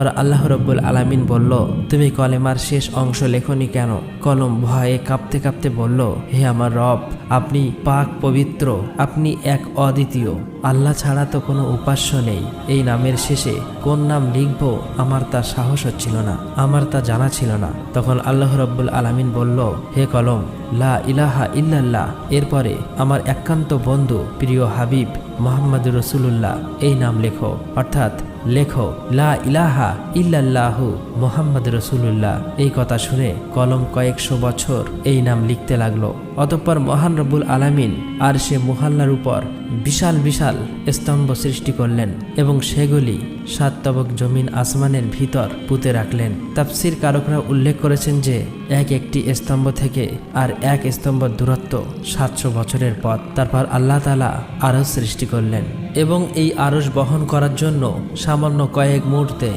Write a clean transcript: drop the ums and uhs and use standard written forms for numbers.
আর আল্লাহ রব্বুল আলামিন বলল, তুমি কলেমার শেষ অংশ লেখনি কেন? কলম ভয়ে কাঁপতে কাঁপতে বলল, হে আমার রব, আপনি পাক পবিত্র, আপনি এক অদ্বিতীয়, আল্লাহ ছাড়া তো কোনো উপাস্য নেই। এই নামের শেষে কোন নাম লিখব আমার তা সাহস হচ্ছিল না, আমার তা জানা ছিল না। তখন আল্লাহ রব্বুল আলামিন বলল, হে কলম, লা ইলাহা ইল্লাল্লাহ, এরপরে আমার একান্ত বন্ধু প্রিয় হাবিব মুহাম্মদুর রাসূলুল্লাহ এই নাম লেখো, অর্থাৎ লেখো লা ইলাহা ইল্লাল্লাহু মুহাম্মদ রাসূলুল্লাহ। এই কথা শুনে কলম কয়েকশো বছর এই নাম লিখতে লাগলো। অতঃপর মহান রব্বুল আলামিন আর সে মুহাল্লার উপর বিশাল বিশাল স্তম্ভ সৃষ্টি করলেন এবং সেগুলি 7 তবক জমিন আসমানের ভিতর পুঁতে রাখলেন। তাফসীর কারকরা উল্লেখ করেছেন যে এক একটি স্তম্ভ থেকে আর এক স্তম্ভ দূরত্ব 700 বছরের পথ। তারপর আল্লাহ তাআলা আরশ সৃষ্টি করলেন এবং এই আরশ বহন করার জন্য সামান্য কয়েক মুহূর্তে